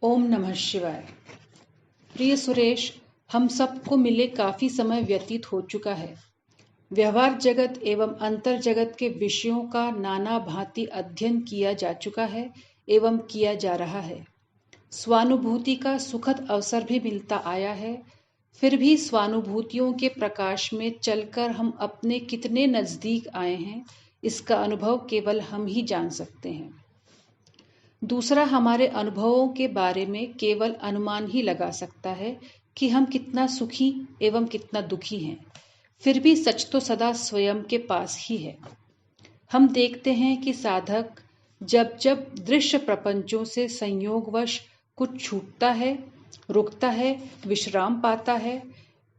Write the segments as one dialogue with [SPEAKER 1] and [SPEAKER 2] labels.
[SPEAKER 1] ओम नमः शिवाय। प्रिय सुरेश, हम सबको मिले काफी समय व्यतीत हो चुका है। व्यवहार जगत एवं अंतर जगत के विषयों का नाना भांति अध्ययन किया जा चुका है एवं किया जा रहा है। स्वानुभूति का सुखद अवसर भी मिलता आया है। फिर भी स्वानुभूतियों के प्रकाश में चलकर हम अपने कितने नजदीक आए हैं, इसका अनुभव केवल हम ही जान सकते हैं। दूसरा हमारे अनुभवों के बारे में केवल अनुमान ही लगा सकता है कि हम कितना सुखी एवं कितना दुखी हैं। फिर भी सच तो सदा स्वयं के पास ही है। हम देखते हैं कि साधक जब जब दृश्य प्रपंचों से संयोगवश कुछ छूटता है, रुकता है, विश्राम पाता है,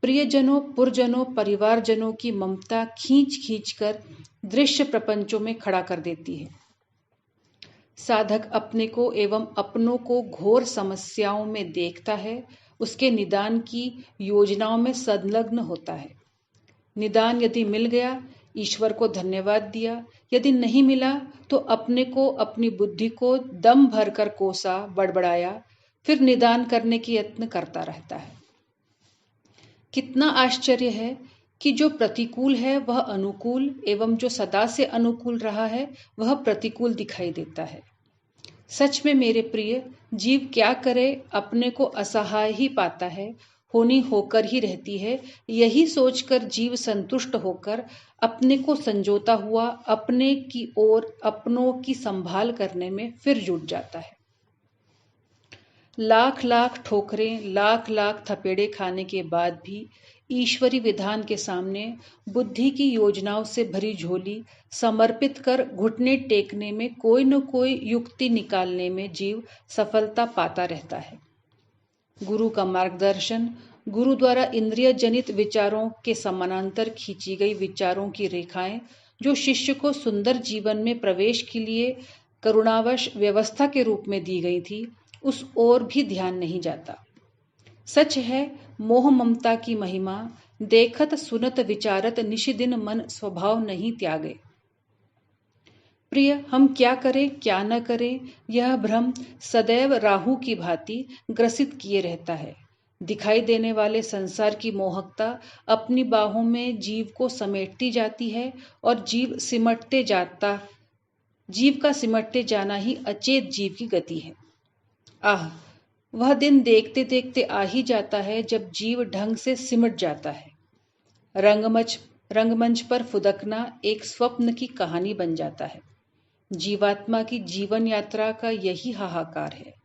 [SPEAKER 1] प्रियजनों, पुरजनों, परिवारजनों की ममता खींच खींच कर दृश्य प्रपंचों में खड़ा कर देती है। साधक अपने को एवं अपनों को घोर समस्याओं में देखता है, उसके निदान की योजनाओं में संलग्न होता है। निदान यदि मिल गया, ईश्वर को धन्यवाद दिया, यदि नहीं मिला तो अपने को, अपनी बुद्धि को दम भरकर कोसा, बड़बड़ाया, फिर निदान करने की यत्न करता रहता है। कितना आश्चर्य है कि जो प्रतिकूल है वह अनुकूल एवं जो सदा से अनुकूल रहा है वह प्रतिकूल दिखाई देता है। सच में मेरे प्रिय, जीव क्या करे, अपने को असहाय ही पाता है, होनी होकर ही रहती है। यही सोचकर जीव संतुष्ट होकर अपने को संजोता हुआ अपने की ओर अपनों की संभाल करने में फिर जुट जाता है। लाख लाख ठोकरें, लाख लाख थपेड़े खाने के बाद भी ईश्वरी विधान के सामने बुद्धि की योजनाओं से भरी झोली समर्पित कर घुटने टेकने में कोई न कोई युक्ति निकालने में जीव सफलता पाता रहता है। गुरु का मार्गदर्शन, गुरु द्वारा इंद्रिय जनित विचारों के समानांतर खींची गई विचारों की रेखाएं जो शिष्य को सुंदर जीवन में प्रवेश के लिए करुणावश व्यवस्था के रूप में दी गई थी, उस ओर भी ध्यान नहीं जाता। सच है, मोह ममता की महिमा देखत सुनत विचारत निशिदिन मन स्वभाव नहीं त्यागे। प्रिय, हम क्या करें क्या न करें, यह भ्रम सदैव राहु की भांति ग्रसित किए रहता है। दिखाई देने वाले संसार की मोहकता अपनी बाहों में जीव को समेटती जाती है और जीव का सिमटते जाना ही अचेत जीव की गति है। आह, वह दिन देखते देखते आ ही जाता है जब जीव ढंग से सिमट जाता है। रंगमंच पर फुदकना एक स्वप्न की कहानी बन जाता है। जीवात्मा की जीवन यात्रा का यही हाहाकार है।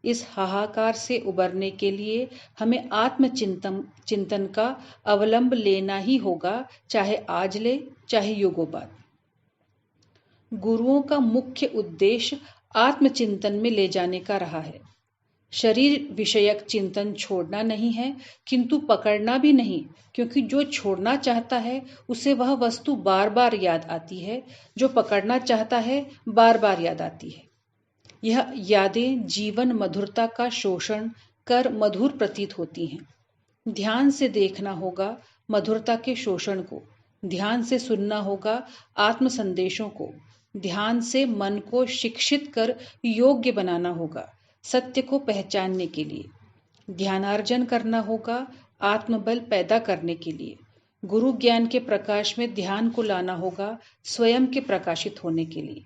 [SPEAKER 1] इस हाहाकार से उबरने के लिए हमें आत्मचिंतन का अवलंब लेना ही होगा, चाहे आज ले, चाहे युगों बाद। गुरुओं का मुख्य उद्देश्य आत्मचिंतन में ले जाने का रहा है। शरीर विषयक चिंतन छोड़ना नहीं है, किंतु पकड़ना भी नहीं, क्योंकि जो छोड़ना चाहता है उसे वह वस्तु बार बार याद आती है, जो पकड़ना चाहता है बार बार याद आती है। यह यादें जीवन मधुरता का शोषण कर मधुर प्रतीत होती हैं। ध्यान से देखना होगा मधुरता के शोषण को, ध्यान से सुनना होगा आत्म संदेशों को, ध्यान से मन को शिक्षित कर योग्य बनाना होगा सत्य को पहचानने के लिए। ध्यानार्जन करना होगा आत्मबल पैदा करने के लिए। गुरु ज्ञान के प्रकाश में ध्यान को लाना होगा स्वयं के प्रकाशित होने के लिए।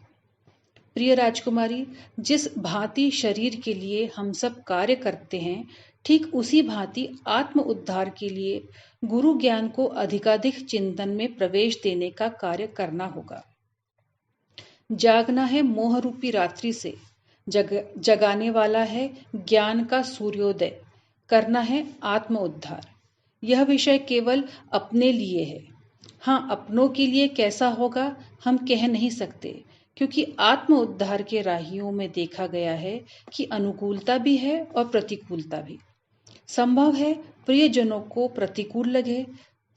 [SPEAKER 1] प्रिय राजकुमारी, जिस भांति शरीर के लिए हम सब कार्य करते हैं, ठीक उसी भांति आत्म उद्धार के लिए गुरु ज्ञान को अधिकाधिक चिंतन में प्रवेश देने का कार्य करना होगा। जागना है मोह रूपी रात्रि से, जगाने वाला है ज्ञान का सूर्योदय, करना है आत्म उद्धार। यह विषय केवल अपने लिए है। हाँ, अपनों के लिए कैसा होगा हम कह नहीं सकते, क्योंकि आत्म उद्धार के राहियों में देखा गया है कि अनुकूलता भी है और प्रतिकूलता भी। संभव है प्रियजनों को प्रतिकूल लगे,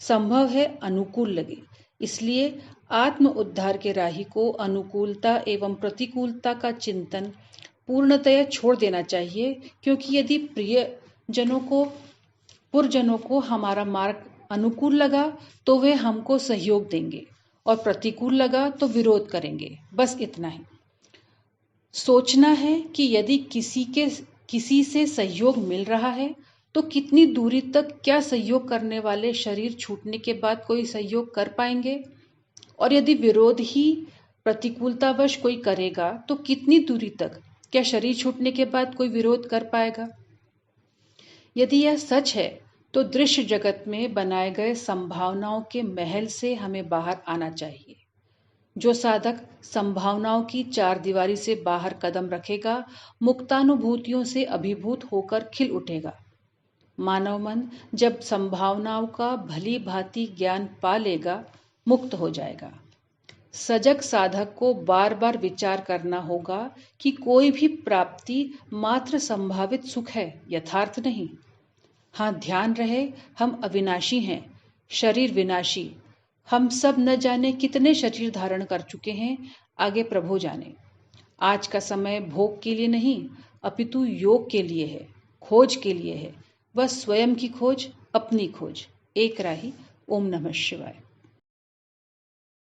[SPEAKER 1] संभव है अनुकूल लगे। इसलिए आत्म उद्धार के राही को अनुकूलता एवं प्रतिकूलता का चिंतन पूर्णतया छोड़ देना चाहिए, क्योंकि यदि पुरजनों को हमारा मार्ग अनुकूल लगा तो वे हमको सहयोग देंगे और प्रतिकूल लगा तो विरोध करेंगे। बस इतना ही। सोचना है कि यदि किसी के किसी से सहयोग मिल रहा है तो कितनी दूरी तक क्या सहयोग करने वाले शरीर छूटने के बाद कोई सहयोग कर पाएंगे, और यदि विरोध ही प्रतिकूलतावश कोई करेगा तो कितनी दूरी तक क्या शरीर छूटने के बाद कोई विरोध कर पाएगा। यदि यह सच है तो दृश्य जगत में बनाए गए संभावनाओं के महल से हमें बाहर आना चाहिए। जो साधक संभावनाओं की चार दीवारी से बाहर कदम रखेगा, मुक्तानुभूतियों से अभिभूत होकर खिल उठेगा। मानव मन जब संभावनाओं का भली भांति ज्ञान पा लेगा, मुक्त हो जाएगा। सजग साधक को बार बार विचार करना होगा कि कोई भी प्राप्ति मात्र संभावित सुख है, यथार्थ नहीं। हाँ, ध्यान रहे हम अविनाशी हैं, शरीर विनाशी। हम सब न जाने कितने शरीर धारण कर चुके हैं, आगे प्रभु जाने। आज का समय भोग के लिए नहीं अपितु योग के लिए है, खोज के लिए है। वह स्वयं की खोज, अपनी खोज। एक राही। ओम नमः शिवाय।